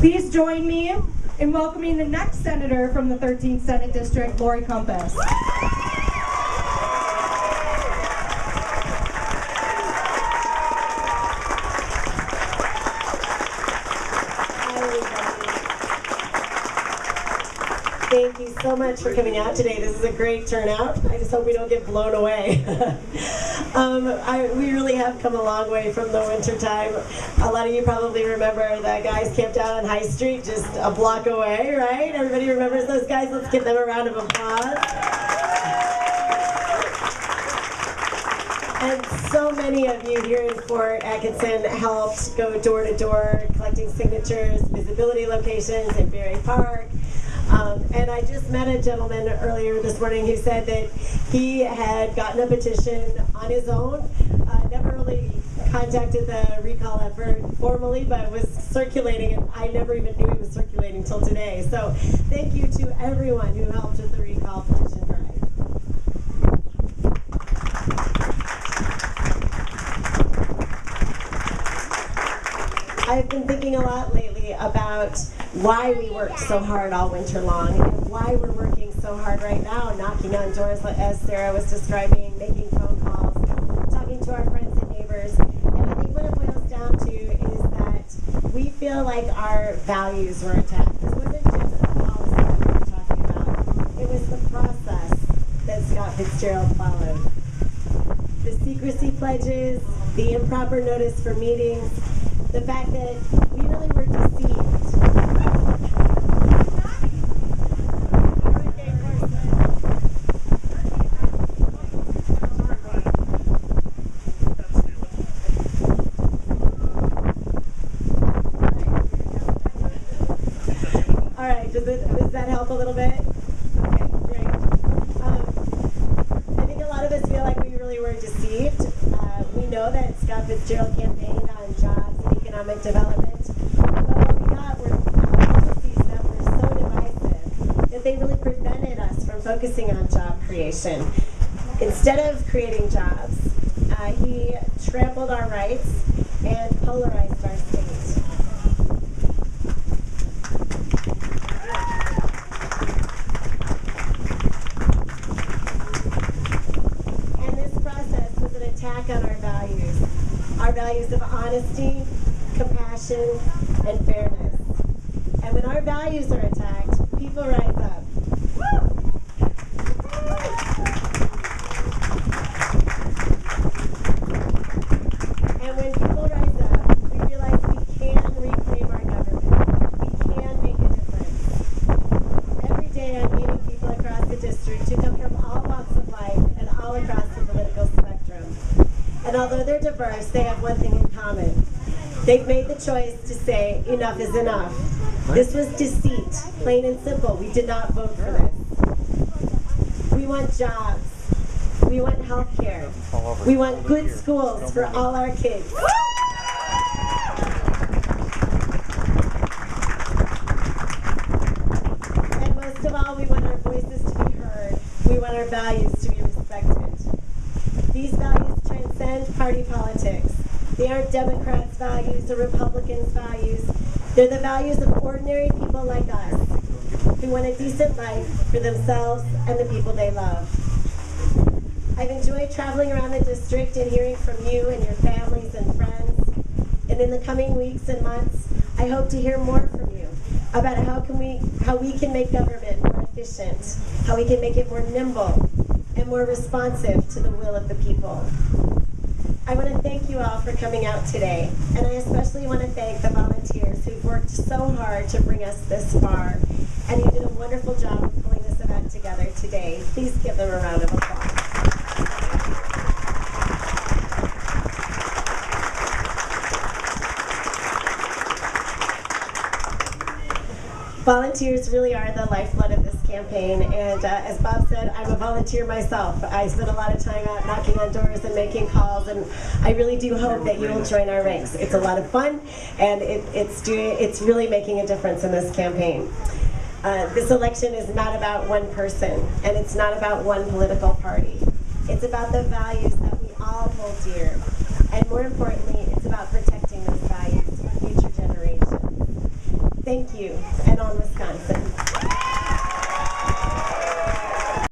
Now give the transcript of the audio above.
Please join me in welcoming the next senator from the 13th Senate District, Lori Compas. Thank you so much for coming out today. This is a great turnout. I just hope we don't get blown away. We really have come a long way from the winter time. A lot of you probably remember the guys camped out on High Street just a block away, right? Everybody remembers those guys? Let's give them a round of applause. And so many of you here in Fort Atkinson helped go door to door, collecting signatures, visibility locations in Berry Park. And I just met a gentleman earlier this morning who said that he had gotten a petition on his own, never really contacted the recall effort formally, but was circulating, and I never even knew he was circulating till today. So thank you to everyone who helped with the recall petition drive. I've been thinking a lot lately about why we worked so hard all winter long and why we're working so hard right now, knocking on doors as Sarah was describing, making phone calls, talking to our friends and neighbors. And I think what it boils down to is that we feel like our values were attacked. This wasn't just the policy that we were talking about. It was the process that Scott Fitzgerald followed. The secrecy pledges, the improper notice for meetings, the fact that we really were deceived. All right, does that help a little bit? Okay, great. I think a lot of us feel like we really were deceived. We know that Scott Fitzgerald campaigned on jobs and economic development, but what we got were policies that were so divisive that they really prevented us from focusing on job creation. Instead of creating jobs, he trampled our rights and polarized our state. Attack on our values of honesty, compassion, and fairness. And when our values are attacked, people rise up. And when people rise up, we realize we can reclaim our government. We can make a difference. Every day I'm meeting people across the district who come from all walks of life and all across the political spectrum. And although they're diverse, they have one thing in common. They've made the choice to say, enough is enough. This was deceit, plain and simple. We did not vote for this. We want jobs. We want health care. We want good schools for all our kids. And most of all, we want our voices to be heard. We want our values to be respected. These values transcend party politics. They aren't Democrats' values or Republicans' values. They're the values of ordinary people like us who want a decent life for themselves and the people they love. I've enjoyed traveling around the district and hearing from you and your families and friends. And in the coming weeks and months, I hope to hear more from you about how we can make government more efficient, how we can make it more nimble and more responsive to the will of the people. I want to thank you all for coming out today, and I especially want to thank the volunteers who've worked so hard to bring us this far, and you did a wonderful job of pulling this event together today. Please give them a round of applause. Volunteers really are the lifeblood of this campaign, and as Bob said, I'm a volunteer myself. I spend a lot of time out knocking on doors and making calls, and I really do hope that you will join our ranks. It's a lot of fun, and it's really making a difference in this campaign. This election is not about one person, and it's not about one political party. It's about the values that we all hold dear, and more importantly, it's about protecting those values for future generations. Thank you, and on Wisconsin.